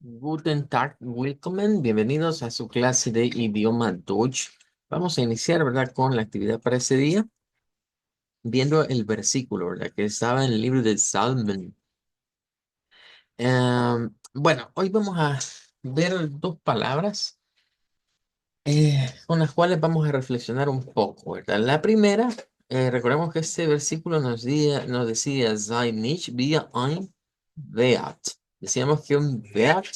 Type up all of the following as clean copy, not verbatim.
Guten Tag, willkommen, bienvenidos a su clase de idioma Deutsch. Vamos a iniciar, ¿verdad?, con la actividad para ese día, viendo el versículo, ¿verdad?, que estaba en el libro de Salmen. Bueno, hoy vamos a ver dos palabras con las cuales vamos a reflexionar un poco, ¿verdad? La primera, recordemos que este versículo nos decía, sei nicht wie ein Pferd. Decíamos que un Pferd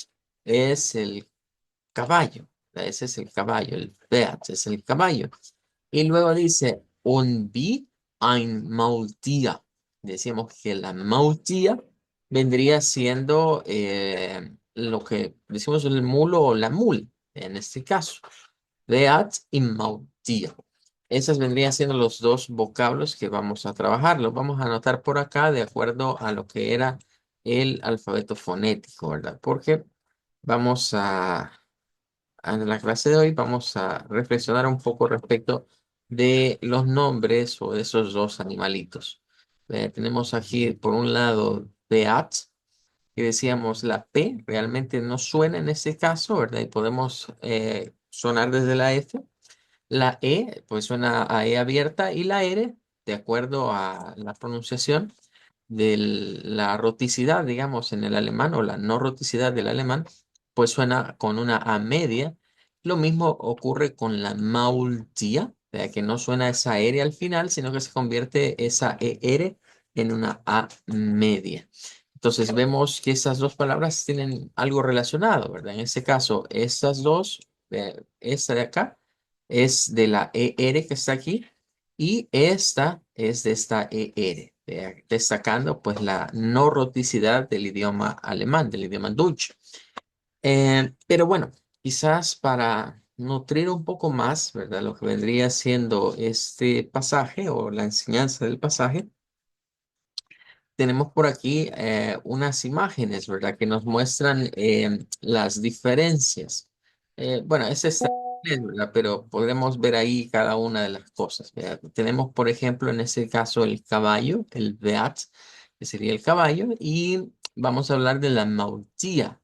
es el caballo. Ese es el caballo, el Pferd es el caballo. Y luego dice, un wie ein Maultier. Decíamos que la Maultier vendría siendo lo que decimos el mulo o la mul, en este caso. Pferd y Maultier. Esas vendrían siendo los dos vocablos que vamos a trabajar. Los vamos a anotar por acá de acuerdo a lo que era el alfabeto fonético, ¿verdad? Porque vamos en la clase de hoy vamos a reflexionar un poco respecto de los nombres o de esos dos animalitos. Tenemos aquí por un lado Beat, que decíamos la P realmente no suena en este caso, ¿verdad? Y podemos sonar desde la F. La E pues suena a E abierta y la R, de acuerdo a la pronunciación de la roticidad, digamos, en el alemán o la no roticidad del alemán, pues suena con una A media. Lo mismo ocurre con la Maultia, o sea, que no suena esa R al final, sino que se convierte esa ER en una A media. Entonces vemos que esas dos palabras tienen algo relacionado, ¿verdad? En este caso, estas dos, esta de acá es de la ER que está aquí y esta es de esta ER, destacando pues la no roticidad del idioma alemán, del idioma Deutsch. Pero bueno, quizás para nutrir un poco más, ¿verdad? Lo que vendría siendo este pasaje o la enseñanza del pasaje, tenemos por aquí unas imágenes, ¿verdad? Que nos muestran las diferencias. Bueno, ese está en inglés, ¿verdad? Pero podemos ver ahí cada una de las cosas, ¿verdad? Tenemos, por ejemplo, en este caso el caballo, el Beat, que sería el caballo, y vamos a hablar de la maultía.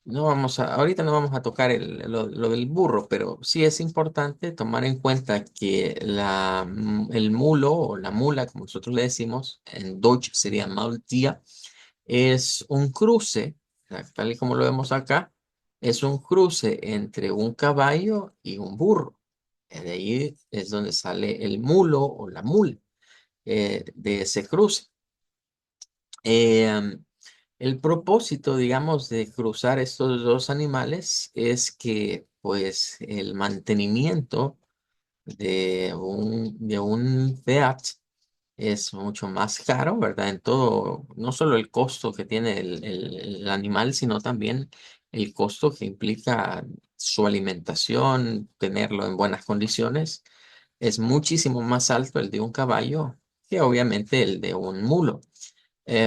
No vamos ahorita no vamos a tocar lo del burro, pero sí es importante tomar en cuenta que el mulo o la mula, como nosotros le decimos, en Deutsch sería Maultier, es un cruce, tal y como lo vemos acá, es un cruce entre un caballo y un burro. De ahí es donde sale el mulo o la mula de ese cruce. Eh, el propósito, digamos, de cruzar estos dos animales es que, pues, el mantenimiento de un Fiat es mucho más caro, ¿verdad? En todo, no solo el costo que tiene el animal, sino también el costo que implica su alimentación, tenerlo en buenas condiciones. Es muchísimo más alto el de un caballo que obviamente el de un mulo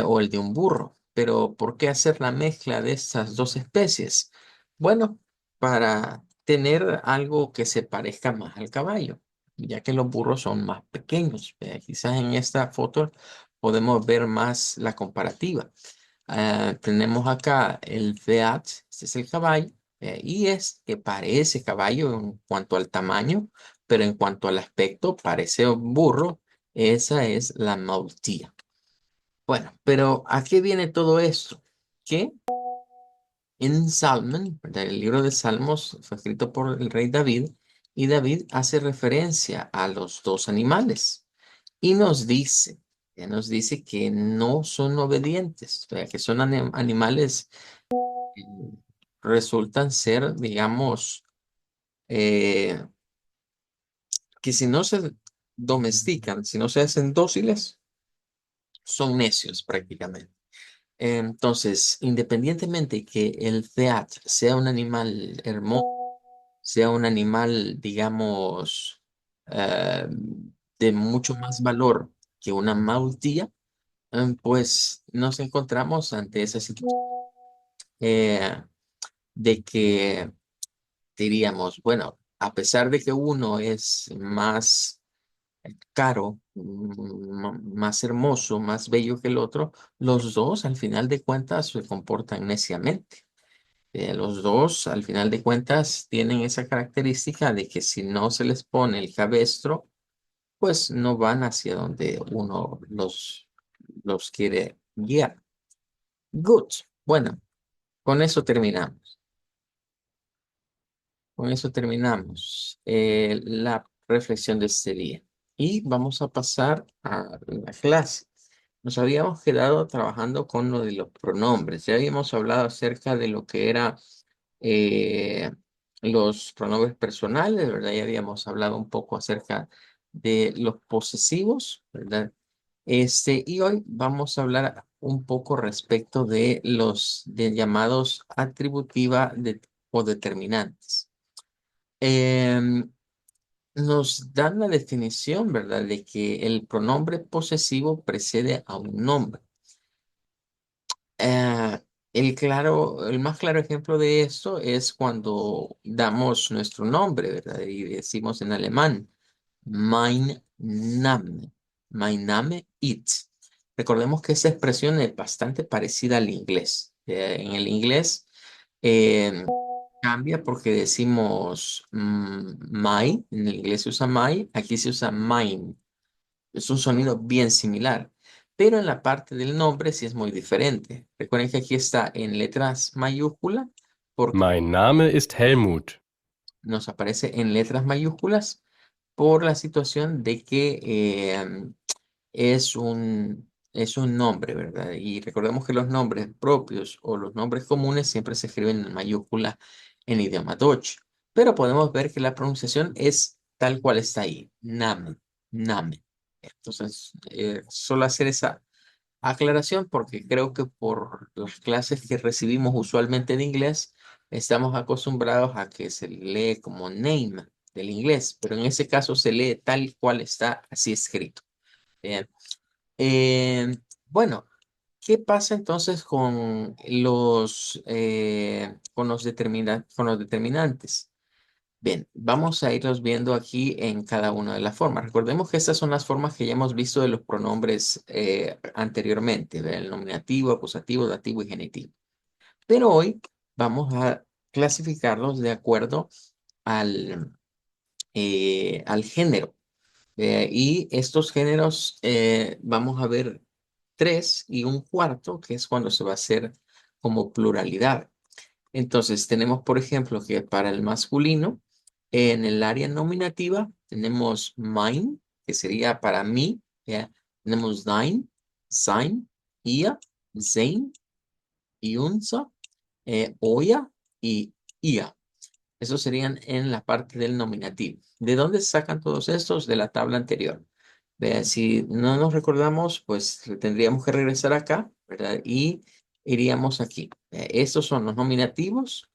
o el de un burro. Pero ¿por qué hacer la mezcla de estas dos especies? Bueno, para tener algo que se parezca más al caballo, ya que los burros son más pequeños. Quizás en esta foto podemos ver más la comparativa. Tenemos acá el Fiat, este es el caballo, y es que parece caballo en cuanto al tamaño, pero en cuanto al aspecto parece un burro. Esa es la Maultía. Bueno, pero ¿a qué viene todo esto? Que en Salmon, ¿verdad? El libro de Salmos fue escrito por el rey David y David hace referencia a los dos animales y nos dice que no son obedientes, o sea, que son animales que resultan ser, digamos, eh, que si no se domestican, si no se hacen dóciles, son necios prácticamente. Entonces, independientemente que el Fiat sea un animal hermoso, sea un animal, digamos, eh, de mucho más valor que una Maultía, pues nos encontramos ante esa situación eh, de que diríamos, bueno, a pesar de que uno es más caro, más hermoso, más bello que el otro, los dos al final de cuentas se comportan neciamente. Los dos al final de cuentas tienen esa característica de que si no se les pone el cabestro, pues no van hacia donde uno los quiere guiar. Good. Bueno, con eso terminamos. Con eso terminamos la reflexión de este día. Y vamos a pasar a la clase. Nos habíamos quedado trabajando con lo de los pronombres. Ya habíamos hablado acerca de lo que era eh, los pronombres personales, ¿verdad? Ya habíamos hablado un poco acerca de los posesivos, ¿verdad? Y hoy vamos a hablar un poco respecto de los de llamados atributiva o determinantes. Em, Nos dan la definición, ¿verdad?, de que el pronombre posesivo precede a un nombre. Eh, el más claro ejemplo de esto es cuando damos nuestro nombre, ¿verdad? Y decimos en alemán, mein Name, mein Name ist. Recordemos que esa expresión es bastante parecida al inglés. En el inglés eh, cambia porque decimos my, en el inglés se usa my, aquí se usa mine. Es un sonido bien similar, pero en la parte del nombre sí es muy diferente. Recuerden que aquí está en letras mayúsculas porque Mein Name ist Helmut. nos aparece en letras mayúsculas por la situación de que es un nombre, ¿verdad? Y recordemos que los nombres propios o los nombres comunes siempre se escriben en mayúscula en idioma Deutsch, pero podemos ver que la pronunciación es tal cual está ahí, Name, Name. Entonces, solo hacer esa aclaración porque creo que por las clases que recibimos usualmente de inglés, estamos acostumbrados a que se lee como name del inglés, pero en ese caso se lee tal cual está así escrito. Bien. Eh, bueno, ¿qué pasa entonces con los determinantes? Bien, vamos a irlos viendo aquí en cada una de las formas. Recordemos que estas son las formas que ya hemos visto de los pronombres anteriormente, ¿ve? El nominativo, acusativo, dativo y genitivo. Pero hoy vamos a clasificarlos de acuerdo al género. Y estos géneros vamos a ver tres y un cuarto, que es cuando se va a hacer como pluralidad. Entonces, tenemos, por ejemplo, que para el masculino, en el área nominativa, tenemos mein, que sería para mí, ¿ya? Tenemos dein, sein, ihr, sein, unser, euer y ihr. Esos serían en la parte del nominativo. ¿De dónde sacan todos estos? De la tabla anterior. Vean, si no nos recordamos, pues tendríamos que regresar acá, ¿verdad? Y iríamos aquí. Estos son los nominativos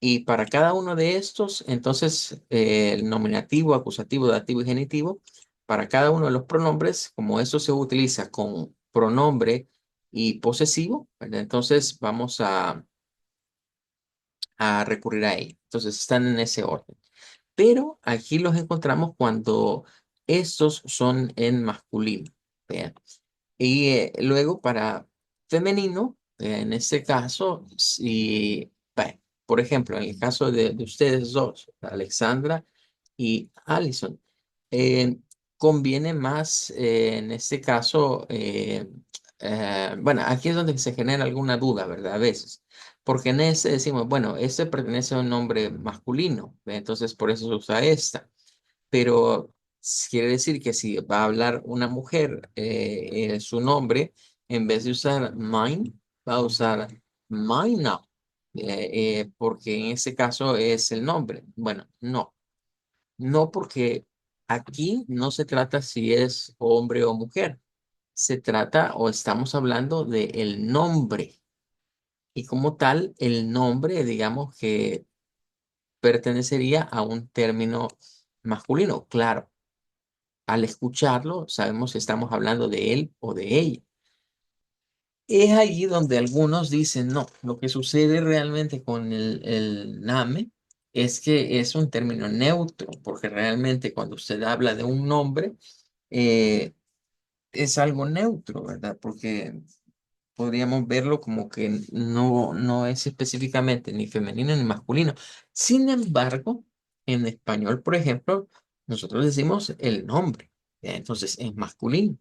y para cada uno de estos, entonces, el nominativo, acusativo, dativo y genitivo, para cada uno de los pronombres, como eso se utiliza con pronombre y posesivo, ¿verdad? Entonces vamos a recurrir a ello. Entonces están en ese orden. Pero aquí los encontramos cuando estos son en masculino. ¿Vean? Y luego para femenino, en este caso, si, bueno, por ejemplo, en el caso de ustedes dos, Alexandra y Allison, eh, conviene más en este caso, bueno, aquí es donde se genera alguna duda, ¿verdad? A veces, porque en ese decimos, bueno, este pertenece a un nombre masculino, ¿ve? Entonces por eso se usa esta, pero quiere decir que si va a hablar una mujer su nombre, en vez de usar mine, va a usar mine now, porque en ese caso es el nombre. Bueno, no, no porque aquí no se trata si es hombre o mujer, se trata o estamos hablando de el nombre. Y como tal, el nombre, digamos que pertenecería a un término masculino, claro. Al escucharlo, sabemos si estamos hablando de él o de ella. Es allí donde algunos dicen, no, lo que sucede realmente con el NAME es que es un término neutro, porque realmente cuando usted habla de un nombre, eh, es algo neutro, ¿verdad? Porque podríamos verlo como que no es específicamente ni femenino ni masculino. Sin embargo, en español, por ejemplo, nosotros decimos el nombre, ¿ya? Entonces es masculino.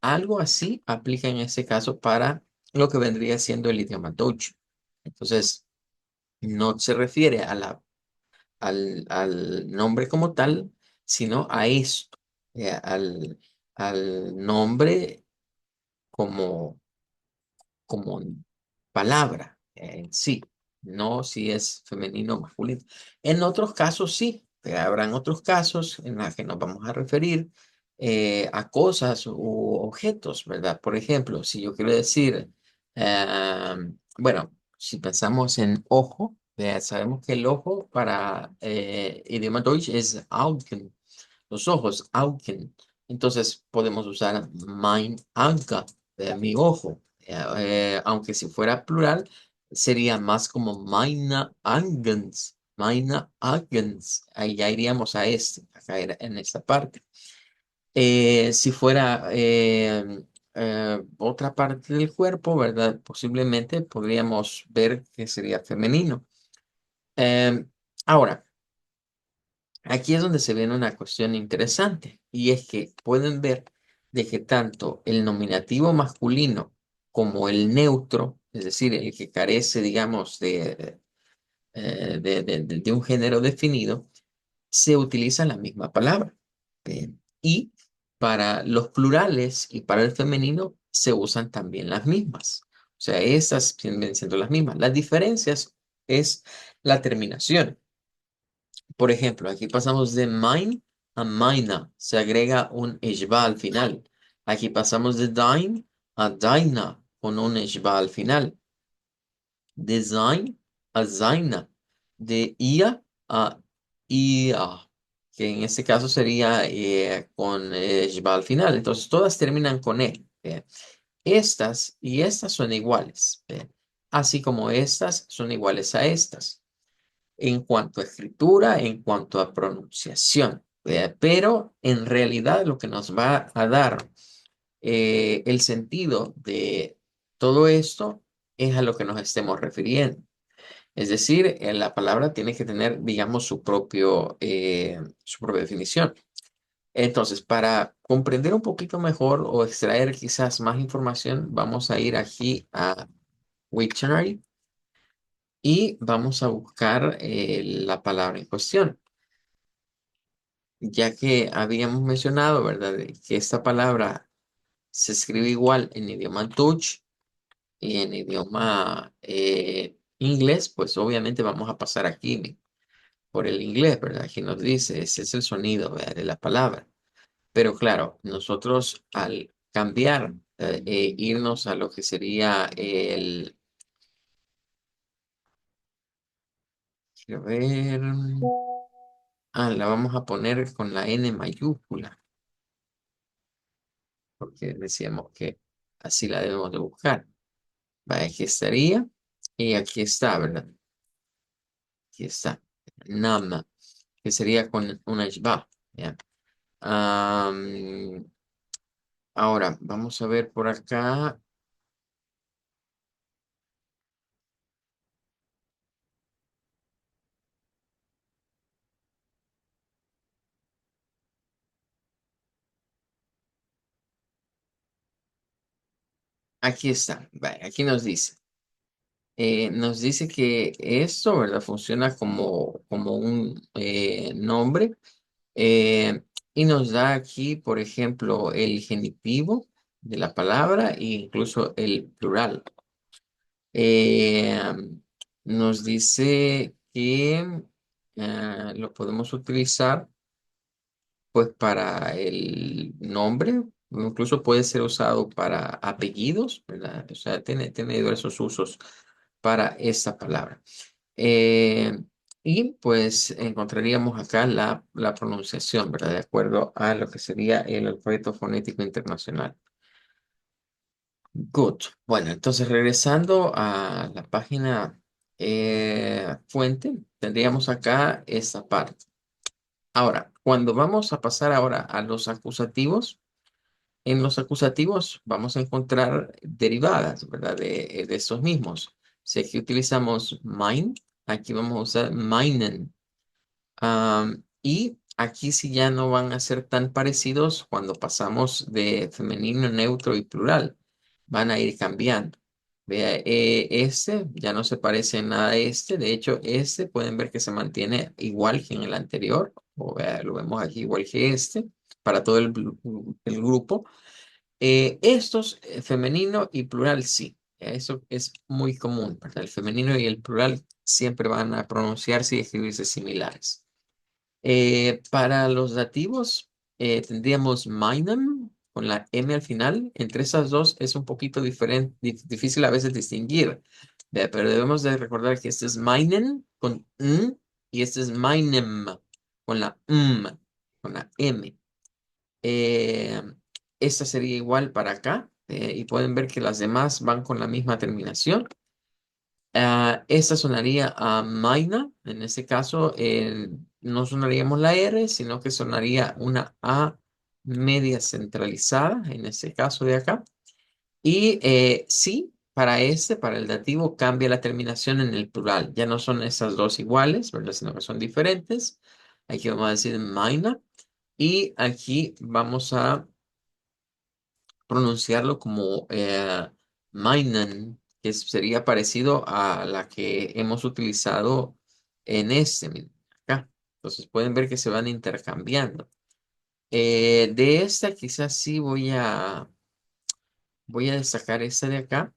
Algo así aplica en ese caso para lo que vendría siendo el idioma Dojo. Entonces, no se refiere a al nombre como tal, sino a esto, al nombre como como palabra en sí, no si es femenino o masculino. En otros casos sí, habrán otros casos en los que nos vamos a referir a cosas u objetos, ¿verdad? Por ejemplo, si yo quiero decir, bueno, si pensamos en ojo, sabemos que el ojo para idioma Deutsch es Augen, los ojos, Augen. Entonces podemos usar mein Auge, mi ojo. Aunque si fuera plural, sería más como meine Augens, meine Augens. Ahí ya iríamos a este, a caer en esta parte. Si fuera otra parte del cuerpo, ¿verdad? Posiblemente podríamos ver que sería femenino. Em, Ahora, aquí es donde se viene una cuestión interesante y es que pueden ver de que tanto el nominativo masculino como el neutro, es decir, el que carece, digamos, de un género definido, se utiliza la misma palabra. Eh, y para los plurales y para el femenino se usan también las mismas. O sea, esas vienen siendo las mismas. Las diferencias es la terminación. Por ejemplo, aquí pasamos de mine a mina. Se agrega un eshba al final. Aquí pasamos de dine a daina con un eshba al final. De zain a zaina. De ia a ia. Que en este caso sería con eshba al final. Entonces todas terminan con e. Estas y estas son iguales. Así como estas son iguales a estas en cuanto a escritura, en cuanto a pronunciación. Pero en realidad lo que nos va a dar el sentido de todo esto es a lo que nos estemos refiriendo. Es decir, la palabra tiene que tener, digamos, su propia definición. Entonces, para comprender un poquito mejor o extraer quizás más información, vamos a ir aquí a Wiktionary y vamos a buscar la palabra en cuestión. Ya que habíamos mencionado, ¿verdad? De que esta palabra se escribe igual en idioma Dutch y en idioma inglés, pues obviamente vamos a pasar aquí por el inglés, ¿verdad? Aquí nos dice, ese es el sonido, ¿verdad? De la palabra. Pero claro, nosotros al cambiar, irnos a lo que sería quiero ver, la vamos a poner con la N mayúscula, porque decíamos que así la debemos de buscar. Vaya, aquí estaría. Y aquí está, ¿verdad? Aquí está. Nama, que sería con una ishba. ¿Ya? Am, Ahora, vamos a ver por acá. Aquí está. Vaya, aquí nos dice que esto, ¿verdad? Funciona como un nombre. eh, y nos da aquí, por ejemplo, el genitivo de la palabra e incluso el plural. Eh, Nos dice que lo podemos utilizar pues para el nombre, incluso puede ser usado para apellidos, ¿verdad? O sea, tiene diversos usos para esta palabra. Eh, y pues encontraríamos acá la pronunciación, ¿verdad? De acuerdo a lo que sería el alfabeto fonético internacional. Good. Bueno, entonces regresando a la página fuente, tendríamos acá esta parte. Ahora, Cuando vamos a pasar ahora a los acusativos, en los acusativos vamos a encontrar derivadas, ¿verdad? De estos mismos. Si aquí utilizamos mine, aquí vamos a usar meinen. Y aquí sí ya no van a ser tan parecidos cuando pasamos de femenino, neutro y plural. Van a ir cambiando. Vea, este ya no se parece en nada a este. De hecho, este pueden ver que se mantiene igual que en el anterior. O vea, lo vemos aquí igual que este para todo el grupo. Estos, femenino y plural, sí. Eso es muy común, ¿verdad? El femenino y el plural siempre van a pronunciarse y escribirse similares. Para los dativos, tendríamos meinen con la M al final. Entre esas dos es un poquito diferente, difícil a veces distinguir. Pero debemos de recordar que este es meinen con N y este es meinem con la con la M. Eh, Esta sería igual para acá. Y pueden ver que las demás van con la misma terminación. Esta sonaría a Maina. En este caso, no sonaríamos la R, sino que sonaría una A media centralizada, en este caso de acá. Y sí, para este, para el dativo, cambia la terminación en el plural. Ya no son esas dos iguales, ¿verdad? Sino que son diferentes. Aquí vamos a decir Maina. Y aquí vamos a pronunciarlo como meinen, que sería parecido a la que hemos utilizado en este, miren, acá. Entonces pueden ver que se van intercambiando. De esta quizás sí voy a destacar esta de acá.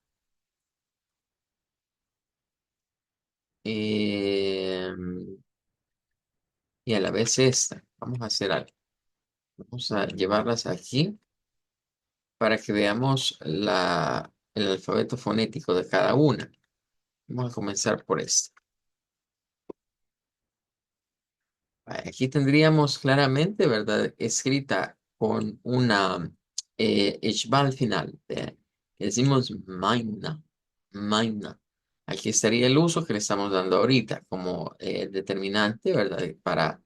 eh, y a la vez esta. Vamos a hacer algo. Vamos a llevarlas aquí para que veamos el alfabeto fonético de cada una. Vamos a comenzar por esta. Aquí tendríamos claramente, ¿verdad? Escrita con una ishba al final. Decimos maina, maina. Aquí estaría el uso que le estamos dando ahorita como determinante, ¿verdad? Para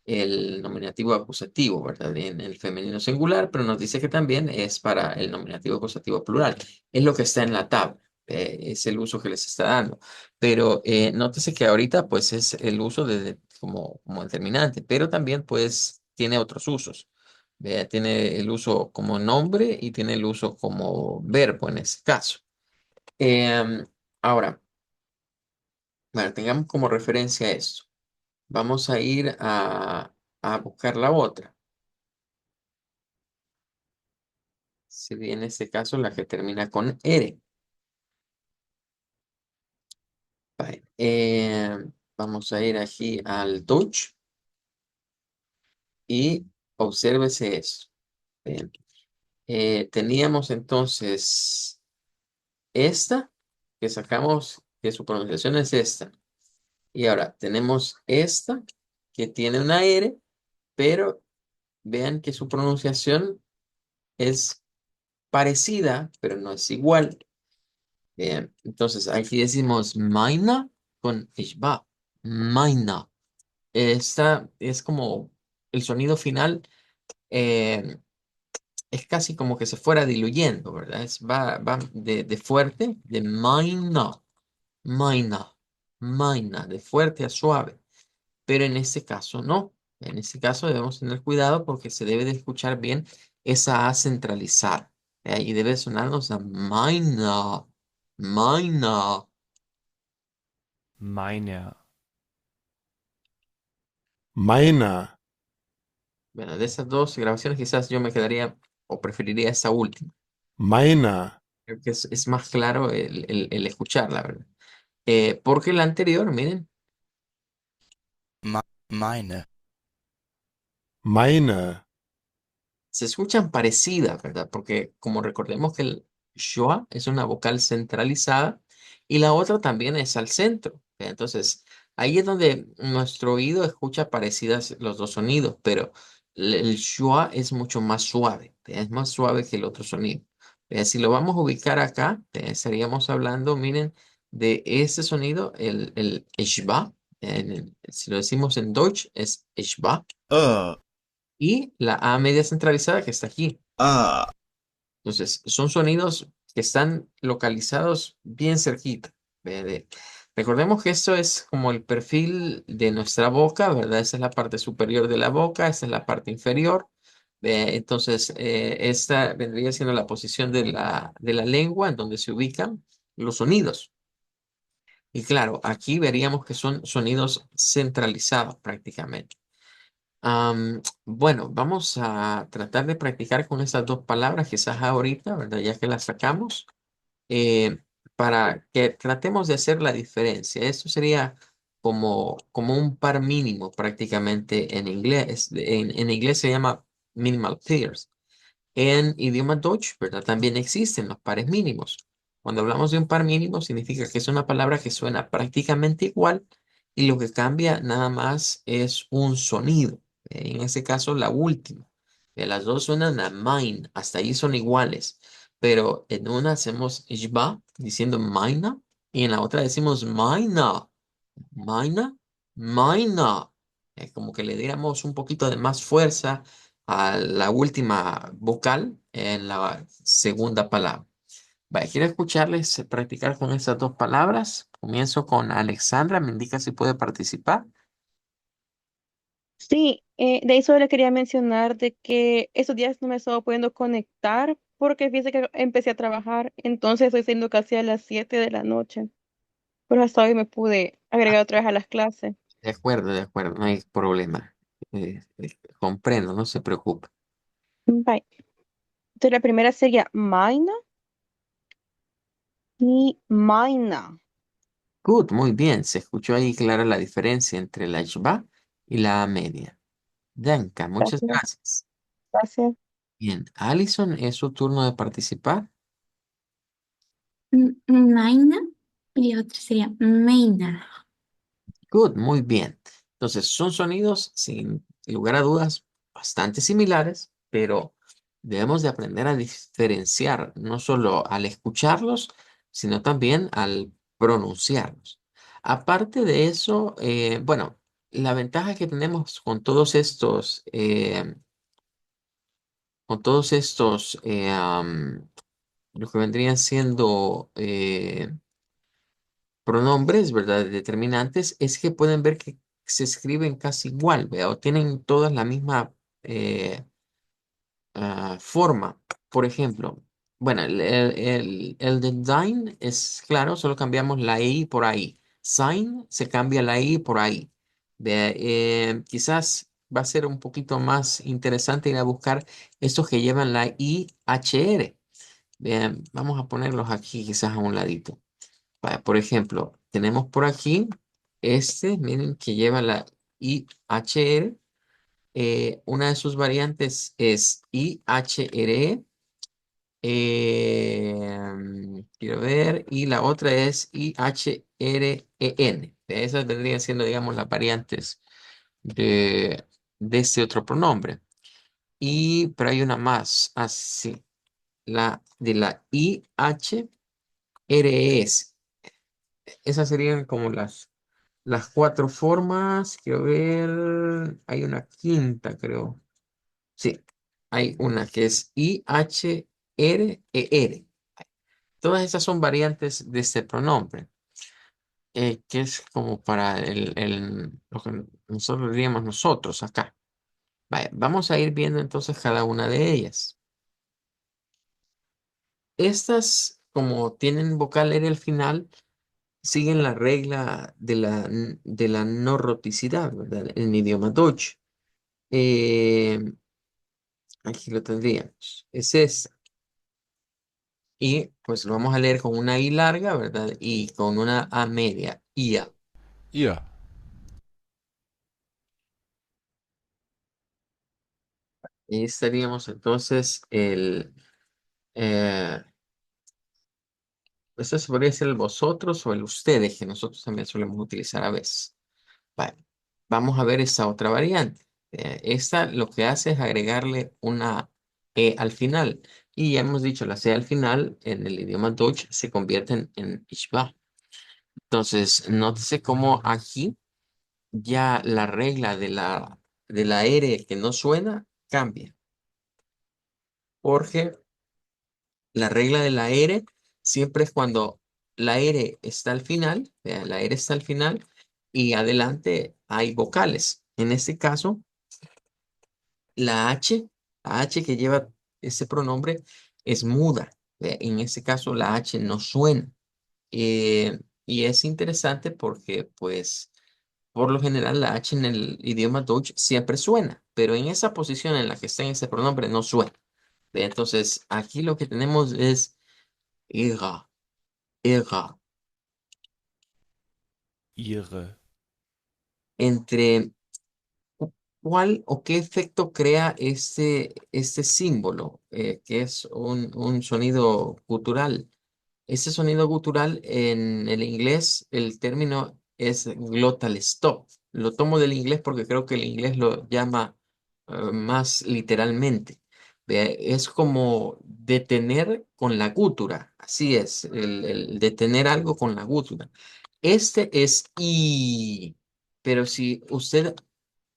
el nominativo acusativo, ¿verdad? En el femenino singular, pero nos dice que también es para el nominativo acusativo plural. Es lo que está en la tabla. Es el uso que les está dando. Pero nótese que ahorita pues es el uso como determinante, pero también pues tiene otros usos. Vea, tiene el uso como nombre y tiene el uso como verbo en ese caso. Em, Ahora, bueno, tengamos como referencia esto. Vamos a ir a buscar la otra. Sería en este caso la que termina con R. Vale, vamos a ir aquí al touch y obsérvese esto. Bien. Teníamos entonces esta, que sacamos, que su pronunciación es esta. Y ahora tenemos esta, que tiene una R, pero vean que su pronunciación es parecida, pero no es igual. Bien, entonces aquí decimos maina con ishba. Maina. Esta es como el sonido final. eh, es casi como que se fuera diluyendo, ¿verdad? Va de fuerte, de maina, maina, maina, de fuerte a suave. Pero en este caso no. En este caso debemos tener cuidado porque se debe de escuchar bien esa A centralizada. Y debe sonarnos a maina, maina. Meine, Meiner, Bueno, de esas dos grabaciones quizás yo me quedaría o preferiría esa última. meiner, Creo que es más claro el escucharla, ¿verdad? Porque la anterior, miren, meine, meine, se escuchan parecidas, ¿verdad? Porque como recordemos que el schwa es una vocal centralizada y la otra también es al centro. Entonces, ahí es donde nuestro oído escucha parecidas los dos sonidos, pero el schwa es mucho más suave, es más suave que el otro sonido. Si lo vamos a ubicar acá, estaríamos hablando, miren, de ese sonido, el schwa. Si lo decimos en Deutsch, es schwa. y la A media centralizada que está aquí. Ah. Entonces, son sonidos que están localizados bien cerquita. Recordemos que esto es como el perfil de nuestra boca, ¿verdad? Esa es la parte superior de la boca, esa es la parte inferior. Entonces, esta vendría siendo la posición de la lengua en donde se ubican los sonidos. Y claro, aquí veríamos que son sonidos centralizados prácticamente. Bueno, vamos a tratar de practicar con estas dos palabras, quizás ahorita, ¿verdad? Ya que las sacamos, eh, para que tratemos de hacer la diferencia. Esto sería como un par mínimo prácticamente en inglés. En inglés se llama minimal pairs. En idioma Deutsch, ¿verdad? También existen los pares mínimos. Cuando hablamos de un par mínimo, significa que es una palabra que suena prácticamente igual y lo que cambia nada más es un sonido. En ese caso, la última. Las dos suenan a mine, hasta ahí son iguales, pero en una hacemos ishba diciendo mina y en la otra decimos mina, mina, mina. Es como que le diéramos un poquito de más fuerza a la última vocal en la segunda palabra. Vale, quiero escucharles practicar con estas dos palabras. Comienzo con Alexandra, me indica si puede participar. Sí, de eso le quería mencionar de que esos días no me estaba pudiendo conectar porque fíjese que empecé a trabajar, entonces estoy siendo casi a las 7 de la noche, pero hasta hoy me pude agregar otra vez a las clases. De acuerdo, no hay problema. Comprendo, no se preocupe. Bye. Entonces la primera sería Maina y Maina. Good, muy bien. Se escuchó ahí clara la diferencia entre la ishba y la media. Danka, muchas Gracias, gracias. gracias. Bien, Alison, es su turno de participar. Maina y la otra sería Maina. Good, muy bien. Entonces, son sonidos, sin lugar a dudas, bastante similares, pero debemos de aprender a diferenciar, no solo al escucharlos, sino también al pronunciarlos. Aparte de eso, bueno, la ventaja que tenemos con todos estos, lo que vendrían siendo pronombres, ¿verdad? Determinantes, es que pueden ver que se escriben casi igual, ¿vea? O tienen todas la misma eh, forma. Por ejemplo, bueno, el de dine es claro, solo cambiamos la I por ahí. Sign se cambia la I por ahí. ¿Vea? Quizás va a ser un poquito más interesante ir a buscar estos que llevan la IHR. Vean, vamos a ponerlos aquí quizás a un ladito. Vaya, por ejemplo, tenemos por aquí este, miren, que lleva la IHR. Una de sus variantes es IHRE. Quiero ver. Y la otra es IHREN. Esas vendrían siendo, digamos, las variantes de, de este otro pronombre. Pero hay una más, así, la de la IHRS. Esas serían como las cuatro formas. Quiero ver. Hay una quinta, creo. Sí, hay una que es IHRER. Todas esas son variantes de este pronombre, que es como para lo que nosotros diríamos nosotros acá. Vaya, vamos a ir viendo entonces cada una de ellas. Estas, como tienen vocal R al final, siguen la regla de la no roticidad, ¿verdad? En idioma Deutsch. Eh, Aquí lo tendríamos. Es esta. Y pues lo vamos a leer con una I larga, ¿verdad? Y con una A media. IA. Ihr. Ahí estaríamos entonces eh, esto se podría ser el vosotros o el ustedes, que nosotros también solemos utilizar a veces. Vale. Vamos a ver esta otra variante. Esta lo que hace es agregarle una E al final. Y ya hemos dicho, la C al final en el idioma Deutsch se convierten en ich war. Entonces, nótese cómo aquí ya la regla de la R que no suena cambia. Porque la regla de la R siempre es cuando la R está al final, la R está al final y adelante hay vocales. En este caso, la H, la H que lleva ese pronombre es muda. En este caso, la H no suena. Y es interesante porque, pues, por lo general, la H en el idioma Deutsch siempre suena, pero en esa posición en la que está en ese pronombre no suena. Entonces, aquí lo que tenemos es ihre, ihre. Ihre. Entre cuál o qué efecto crea este símbolo, que es un sonido gutural. Ese sonido gutural en el inglés, el término es glottal stop. Lo tomo del inglés porque creo que el inglés lo llama más literalmente. Es como detener con la gútura. Así es, el detener algo con la gútura. Este es I, pero si usted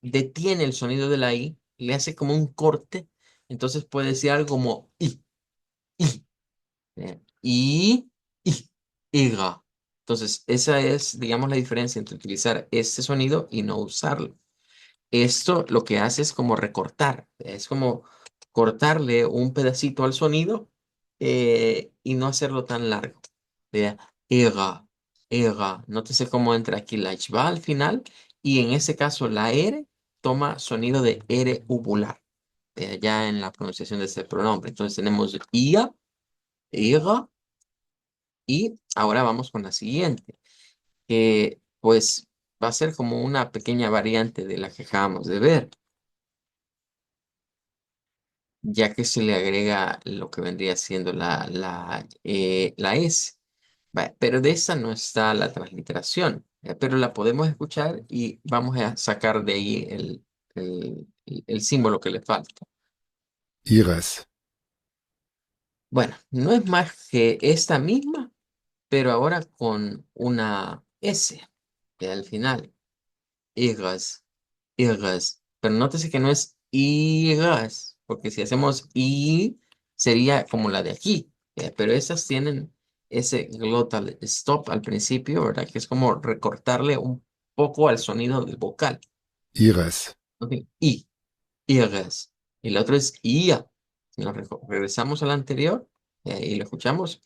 detiene el sonido de la I, le hace como un corte, entonces puede decir algo como I. Y, iga. Entonces, esa es, digamos, la diferencia entre utilizar este sonido y no usarlo. Esto lo que hace es como recortar, es como cortarle un pedacito al sonido y no hacerlo tan largo. Vea, iga, iga. Nótese cómo entra aquí la va al final y en ese caso la R toma sonido de R uvular, ya en la pronunciación de ese pronombre. Entonces tenemos ia, iga. Y ahora vamos con la siguiente, que pues va a ser como una pequeña variante de la que acabamos de ver, ya que se le agrega lo que vendría siendo la S. Pero de esa no está la transliteración, pero la podemos escuchar y vamos a sacar de ahí el símbolo que le falta. Ihres. Bueno, no es más que esta misma, pero ahora con una S al final. Igas. Irras. Pero nótese que no es irras, porque si hacemos i sería como la de aquí, pero esas tienen ese glottal stop al principio, ¿verdad? Que es como recortarle un poco al sonido del vocal. Ihres. ¿Ok? I, irras. Y el otro es ia. Si nos regresamos al anterior y lo escuchamos,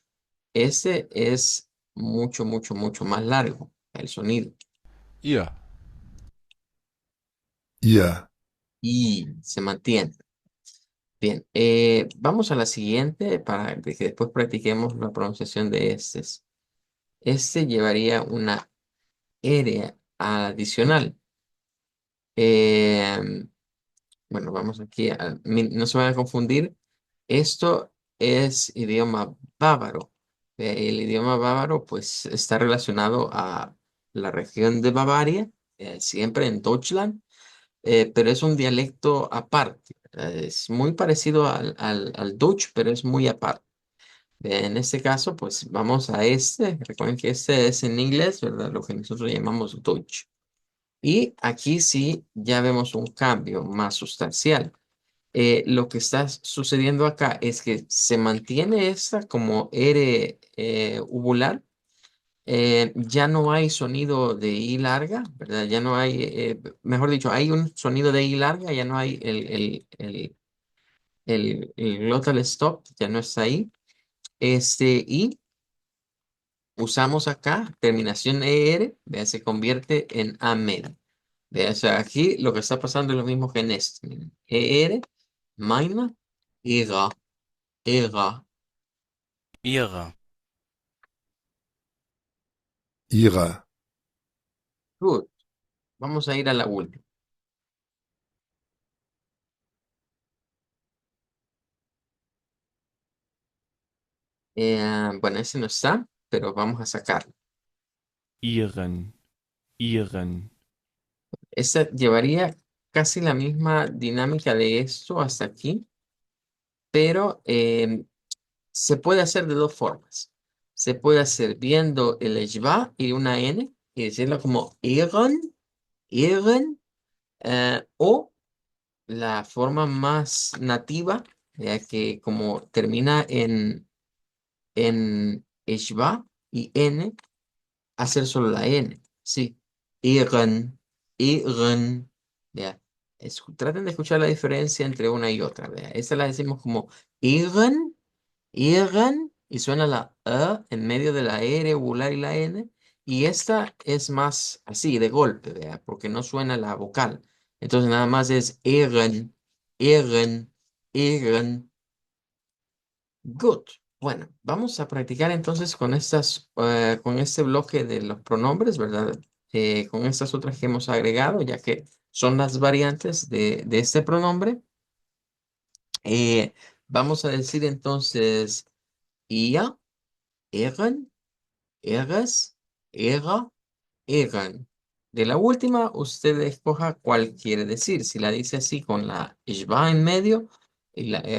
ese es mucho, mucho, mucho más largo el sonido. Ihr. Ihr. Y se mantiene. Bien, vamos a la siguiente para que después practiquemos la pronunciación de estos. Este llevaría una R adicional. Eh, bueno, vamos aquí, no se van a confundir. Esto es idioma bávaro. El idioma bávaro pues está relacionado a la región de Bavaria, siempre en Deutschland, pero es un dialecto aparte. Es muy parecido al Dutch, pero es muy aparte. En este caso, pues vamos a este. Recuerden que este es en inglés, ¿verdad? Lo que nosotros llamamos Dutch. Y aquí sí ya vemos un cambio más sustancial. Lo que está sucediendo acá es que se mantiene esta como R uvular. Ya no hay sonido de I larga, ¿verdad? Ya no hay, mejor dicho, hay un sonido de I larga, ya no hay el glottal stop, ya no está ahí. Y usamos acá terminación ER, vea, se convierte en AMED. Vea, o sea, aquí lo que está pasando es lo mismo que en este. Miren. ER, meine, IRA, IRA. Ihre. Ihre. Good. Vamos a ir a la última. Bueno, ese no está, pero vamos a sacarlo. Ihren. Ihren. Esta llevaría casi la misma dinámica de esto hasta aquí, pero se puede hacer de dos formas. Se puede hacer viendo el eshba y una N y decirlo como iren, iren, o la forma más nativa, ya que como termina en Eshba y N, hacer solo la N. Sí. Iren, Iren. Vea. Traten de escuchar la diferencia entre una y otra. Vea. Esta la decimos como Iren, Iren, y suena la en medio de la E regular y la N. Y esta es más así, de golpe, vea, porque no suena la vocal. Entonces nada más es Iren, Iren, Iren. Good. Bueno, vamos a practicar entonces con con este bloque de los pronombres, ¿verdad? Con estas otras que hemos agregado, ya que son las variantes de este pronombre. Eh, Vamos a decir entonces ia, eran, eras, era, eran. De la última, usted escoja cuál quiere decir. Si la dice así con la ishba en medio,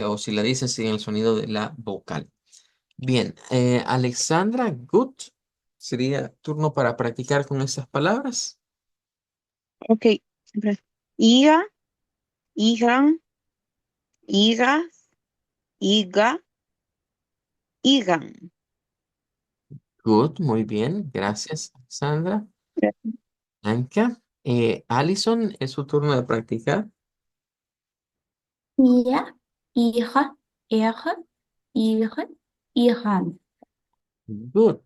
o si la dice sin el sonido de la vocal. Bien, Alexandra, good. Sería turno para practicar con estas palabras. Ok, siempre. Iga, igan, igas, iga, igan. Good, muy bien. Gracias, Alexandra. Anka, Alison, es su turno de practicar. Ihr, ihre, ihre, ihren. Good.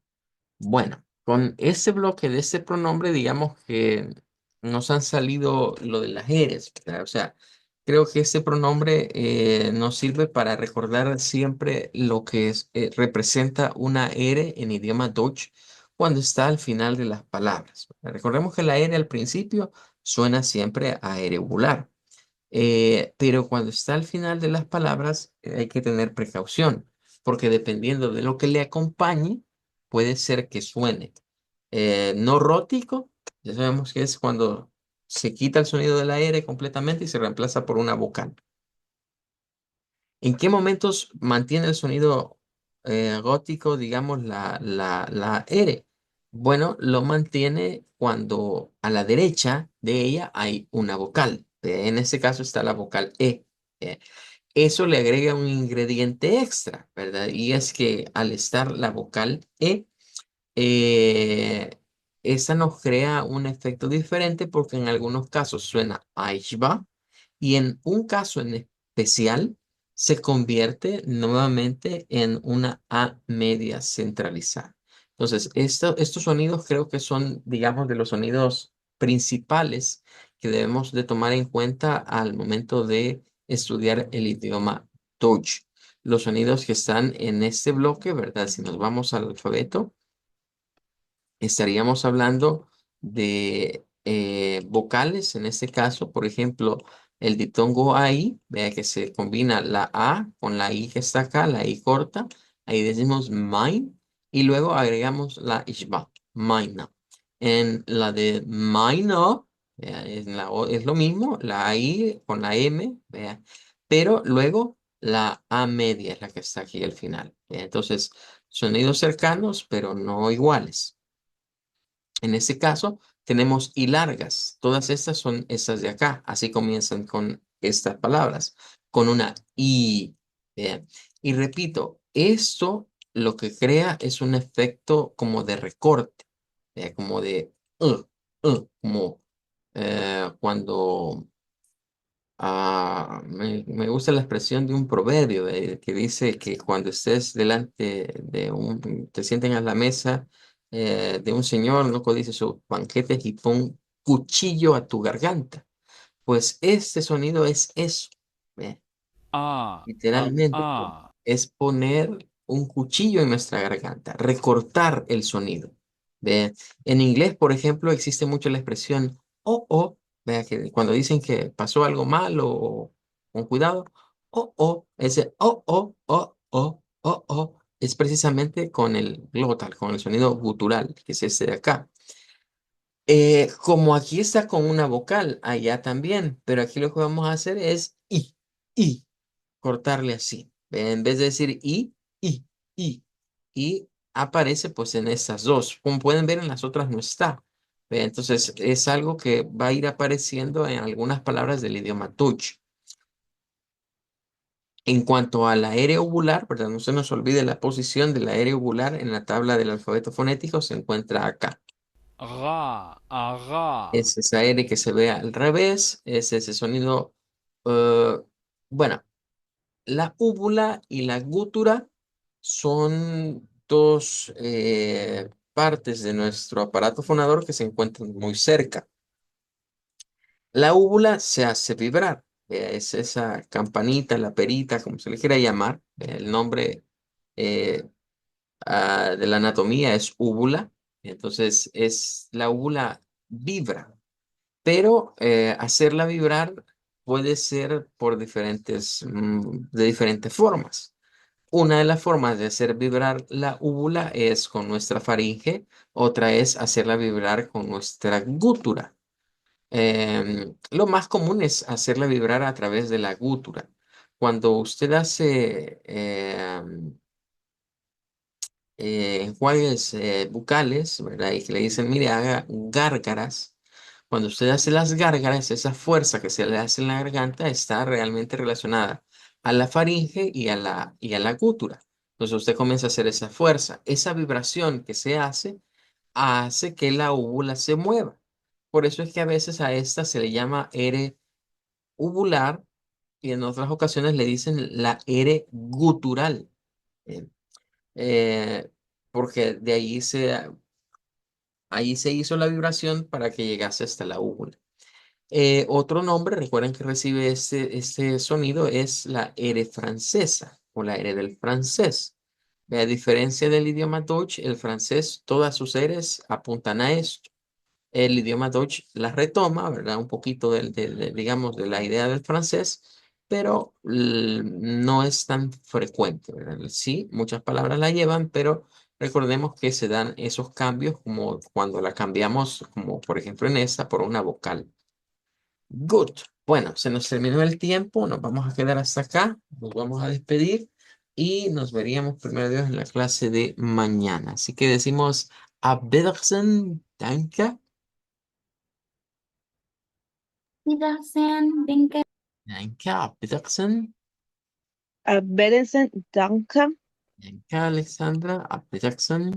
Bueno, con ese bloque de ese pronombre, digamos que nos han salido lo de las eres, ¿verdad? O sea, creo que ese pronombre nos sirve para recordar siempre lo que representa una ere en idioma Deutsch cuando está al final de las palabras. Recordemos que la ere al principio suena siempre a eregular. Pero cuando está al final de las palabras hay que tener precaución, porque dependiendo de lo que le acompañe, puede ser que suene no rótico, ya sabemos que es cuando se quita el sonido de la R completamente y se reemplaza por una vocal. ¿En qué momentos mantiene el sonido gótico, digamos, la R? Bueno, lo mantiene cuando a la derecha de ella hay una vocal. En ese caso está la vocal E. eh, Eso le agrega un ingrediente extra, ¿verdad? Y es que al estar la vocal E, eh, esa nos crea un efecto diferente porque en algunos casos suena Aishba y en un caso en especial se convierte nuevamente en una A media centralizada. Entonces, estos sonidos creo que son, digamos, de los sonidos principales que debemos de tomar en cuenta al momento de estudiar el idioma Deutsch. Los sonidos que están en este bloque, ¿verdad? Si nos vamos al alfabeto, estaríamos hablando de vocales, en este caso, por ejemplo, el diptongo ahí, vea que se combina la A con la I que está acá, la I corta, ahí decimos mine, y luego agregamos la ishba, mina. En la de mino, vea, es lo mismo, la I con la M, vea, pero luego la A media es la que está aquí al final. Vea. Entonces, sonidos cercanos, pero no iguales. En este caso, tenemos y largas. Todas estas son estas de acá. Así comienzan con estas palabras, con una I. Bien. Y repito, esto lo que crea es un efecto como de recorte, como de, como cuando me gusta la expresión de un proverbio que dice que cuando estés delante te sienten a la mesa de un señor, no codices sus banquetes y pon cuchillo a tu garganta. Pues este sonido es eso. ¿Ve? A, Literalmente A. es poner un cuchillo en nuestra garganta, recortar el sonido. ¿Ve? En inglés, por ejemplo, existe mucho la expresión oh, vea que cuando dicen que pasó algo mal o con cuidado, ese es precisamente con el glotal, con el sonido gutural, que es ese de acá. Como aquí está con una vocal, allá también, pero aquí lo que vamos a hacer es i cortarle así. En vez de decir i, i, y aparece pues en estas dos. Como pueden ver, en las otras no está. Entonces es algo que va a ir apareciendo en algunas palabras del idioma Dutch. En cuanto a la R uvular, ¿verdad? No se nos olvide la posición de la R uvular en la tabla del alfabeto fonético, se encuentra acá. Ara. Es esa R que se ve al revés, es ese sonido. eh, bueno, la úvula y la gútura son dos partes de nuestro aparato fonador que se encuentran muy cerca. La úvula se hace vibrar, es esa campanita, la perita, como se le quiera llamar. El nombre eh, de la anatomía es úvula. Entonces, la úvula vibra, pero hacerla vibrar puede ser por de diferentes formas. Una de las formas de hacer vibrar la úvula es con nuestra faringe, otra es hacerla vibrar con nuestra gútura. Lo más común es hacerla vibrar a través de la gútura. Cuando usted hace enjuagues bucales, ¿verdad? Y que le dicen, mire, haga gárgaras. Cuando usted hace las gárgaras, esa fuerza que se le hace en la garganta está realmente relacionada a la faringe y a la gútura. Entonces usted comienza a hacer esa fuerza. Esa vibración que se hace que la úvula se mueva. Por eso es que a veces a esta se le llama R uvular y en otras ocasiones le dicen la R gutural. eh, eh, Porque de ahí se hizo la vibración para que llegase hasta la úvula. Otro nombre, recuerden que recibe este sonido, es la R francesa o la R del francés. A diferencia del idioma Deutsch, el francés, todas sus R's apuntan a esto. El idioma Deutsch la retoma, ¿verdad? Un poquito digamos, de la idea del francés, pero no es tan frecuente, ¿verdad? Sí, muchas palabras la llevan, pero recordemos que se dan esos cambios como cuando la cambiamos, como por ejemplo en esta, por una vocal. Good. Bueno, se nos terminó el tiempo, nos vamos a quedar hasta acá, nos vamos a despedir y nos veríamos primero Dios en la clase de mañana. Así que decimos a Wiedersehen, danke. Wiedersehen, denke. Danke, auf Wiedersehen. A Bedensen, danke. Danke, Alexandra, auf Wiedersehen.